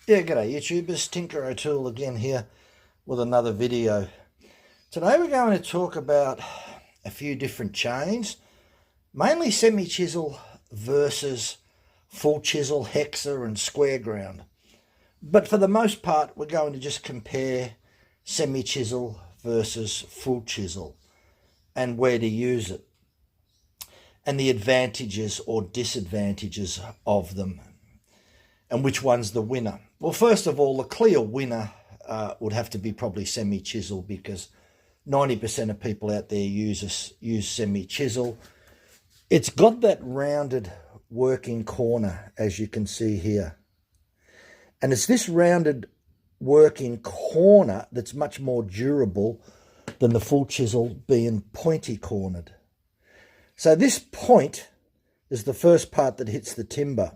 Yeah, g'day YouTubers, Tinker O'Toole again here with another video. Today we're going to talk about a few different chains, mainly semi-chisel versus full chisel, hexa and square ground. But for the most part, we're going to just compare semi-chisel versus full chisel and where to use it and the advantages or disadvantages of them and which one's the winner. Well, first of all, the clear winner would have to be probably semi-chisel, because 90% of people out there use semi-chisel. It's got that rounded working corner, as you can see here. And it's this rounded working corner that's much more durable than the full chisel being pointy cornered. So this point is the first part that hits the timber.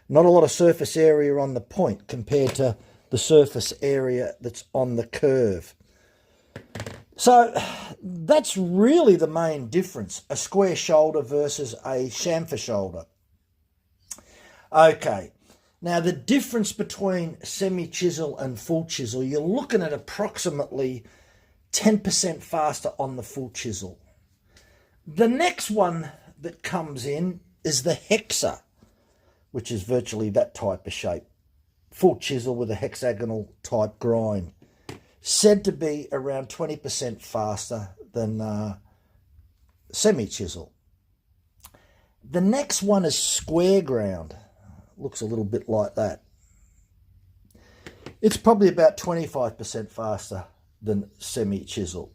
Not a lot of surface area on the point compared to the surface area that's on the curve. So that's really the main difference, a square shoulder versus a chamfer shoulder. Okay, now the difference between semi-chisel and full chisel, you're looking at approximately 10% faster on the full chisel. The next one that comes in is the hexa, which is virtually that type of shape. Full chisel with a hexagonal type grind. Said to be around 20% faster than semi-chisel. The next one is square ground. Looks a little bit like that. It's probably about 25% faster than semi-chisel.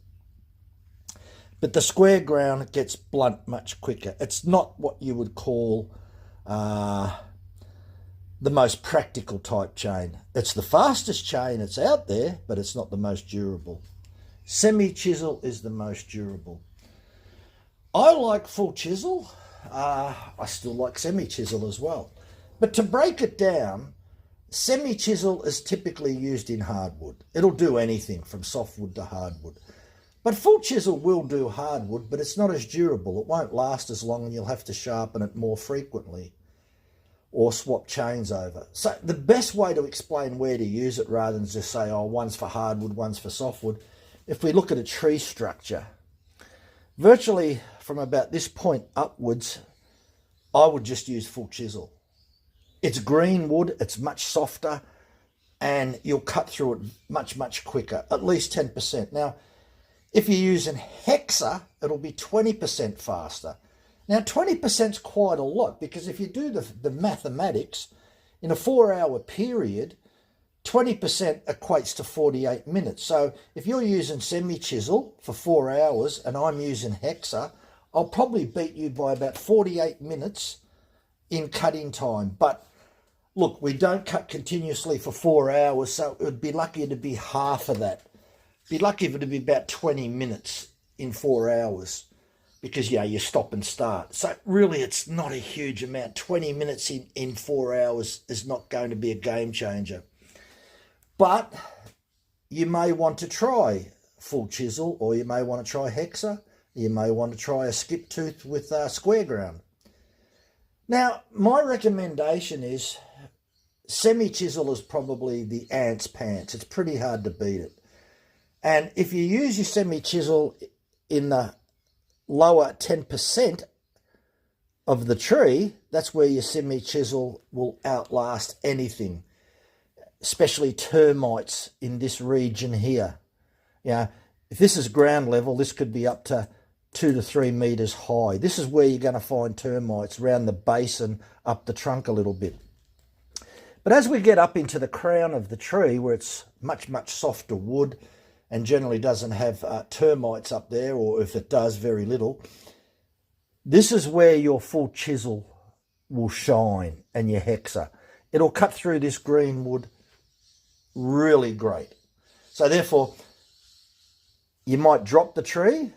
But the square ground gets blunt much quicker. It's not what you would call the most practical type chain. It's the fastest chain that's out there, but it's not the most durable. Semi-chisel is the most durable. I like full chisel. I still like semi-chisel as well. But to break it down, semi-chisel is typically used in hardwood. It'll do anything from softwood to hardwood. But full chisel will do hardwood, but it's not as durable. It won't last as long and you'll have to sharpen it more frequently or swap chains over. So the best way to explain where to use it, rather than just say, oh, one's for hardwood, one's for softwood, if we look at a tree structure, virtually from about this point upwards, I would just use full chisel. It's green wood, it's much softer, and you'll cut through it much, much quicker, at least 10%. Now, if you're using hexa, it'll be 20% faster. Now, 20% is quite a lot, because if you do the mathematics, in a 4-hour period, 20% equates to 48 minutes. So if you're using semi-chisel for 4 hours and I'm using hexa, I'll probably beat you by about 48 minutes in cutting time. But look, we don't cut continuously for 4 hours, so it would be lucky to be half of that. Be lucky if it would be about 20 minutes in 4 hours. Because, yeah, you stop and start. So really, it's not a huge amount. 20 minutes in 4 hours is not going to be a game changer. But you may want to try full chisel, or you may want to try hexa. You may want to try a skip tooth with square ground. Now, my recommendation is semi-chisel is probably the ant's pants. It's pretty hard to beat it. And if you use your semi-chisel in the lower 10% of the tree, that's where your semi-chisel will outlast anything, especially termites in this region here. If this is ground level, this could be up to 2 to 3 meters high. This is where you're going to find termites, around the base and up the trunk a little bit. But as we get up into the crown of the tree, where it's much, much softer wood, and generally doesn't have termites up there, or if it does, very little, this is where your full chisel will shine, and your hexa. It'll cut through this green wood really great. So therefore, you might drop the tree,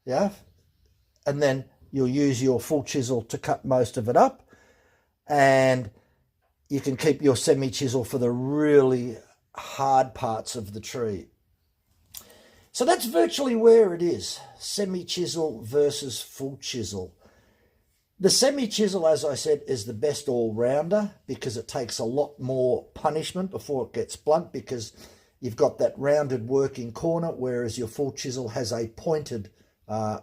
yeah, and then you'll use your full chisel to cut most of it up, and you can keep your semi-chisel for the really hard parts of the tree. So that's virtually where it is, semi-chisel versus full chisel. The semi-chisel, as I said, is the best all-rounder because it takes a lot more punishment before it gets blunt, because you've got that rounded working corner, whereas your full chisel has a pointed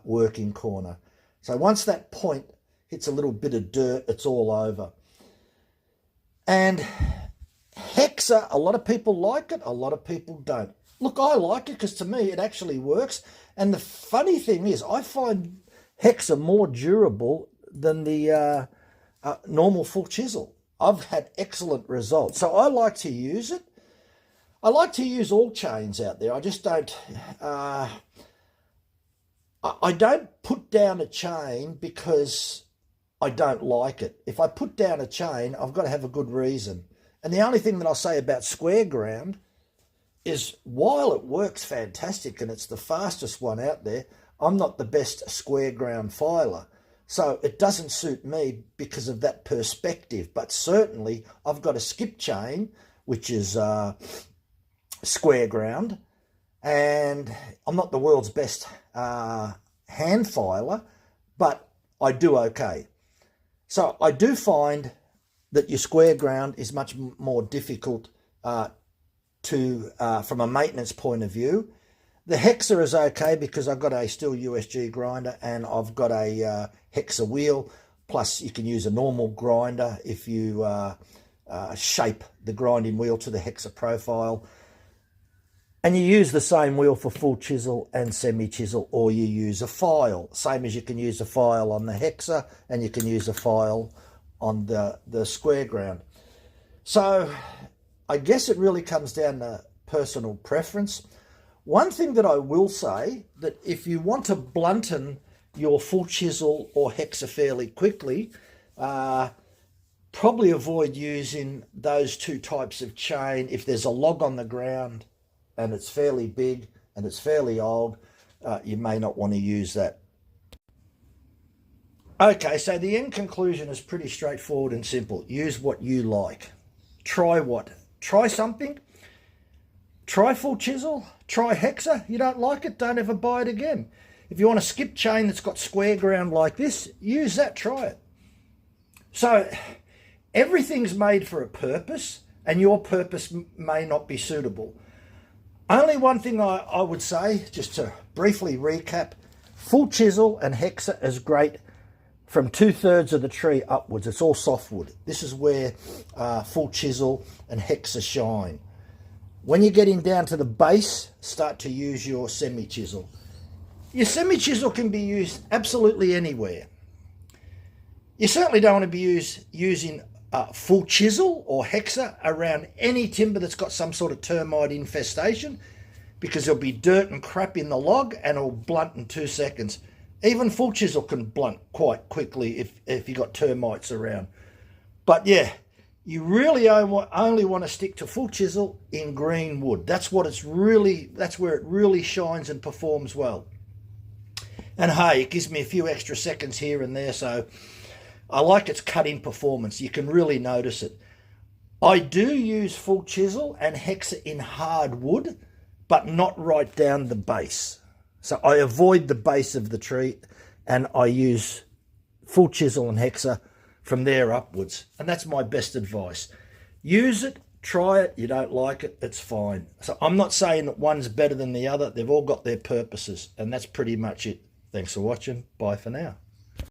working corner. So once that point hits a little bit of dirt, it's all over. And Hexa, a lot of people like it, a lot of people don't. Look, I like it because to me it actually works. And the funny thing is, I find Hexa more durable than the normal full chisel. I've had excellent results. So I like to use it. I like to use all chains out there. I just don't... I don't put down a chain because I don't like it. If I put down a chain, I've got to have a good reason. And the only thing that I'll say about square ground is, while it works fantastic and it's the fastest one out there, I'm not the best square ground filer. So it doesn't suit me because of that perspective. But certainly I've got a skip chain, which is square ground, and I'm not the world's best hand filer, but I do okay. So I do find that your square ground is much more difficult from a maintenance point of view. The Hexa is okay because I've got a steel USG grinder and I've got a Hexa wheel. Plus you can use a normal grinder if you shape the grinding wheel to the Hexa profile. And you use the same wheel for full chisel and semi-chisel, or you use a file. Same as you can use a file on the Hexa and you can use a file on the square ground. So I guess it really comes down to personal preference. One thing that I will say, that if you want to blunten your full chisel or Hexa fairly quickly, probably avoid using those two types of chain. If there's a log on the ground and it's fairly big and it's fairly old, you may not want to use that. Okay, so the end conclusion is pretty straightforward and simple. Use what you like. Try what? Try something. Try full chisel. Try Hexa. You don't like it, don't ever buy it again. If you want a skip chain that's got square ground like this, use that, try it. So everything's made for a purpose, and your purpose may not be suitable. Only one thing I would say, just to briefly recap, full chisel and Hexa is great from 2/3 of the tree upwards. It's all softwood. This is where full chisel and Hexa shine. When you're getting down to the base, start to use your semi-chisel. Your semi-chisel can be used absolutely anywhere. You certainly don't want to be using full chisel or Hexa around any timber that's got some sort of termite infestation, because there'll be dirt and crap in the log and it'll blunt in 2 seconds. Even full chisel can blunt quite quickly if you've got termites around. But yeah, you really only want to stick to full chisel in green wood. That's where it really shines and performs well. And hey, it gives me a few extra seconds here and there, so I like its cut-in performance. You can really notice it. I do use full chisel and Hexa in hard wood, but not right down the base. So I avoid the base of the tree and I use full chisel and Hexa from there upwards. And that's my best advice. Use it, try it. You don't like it, it's fine. So I'm not saying that one's better than the other. They've all got their purposes, and that's pretty much it. Thanks for watching. Bye for now.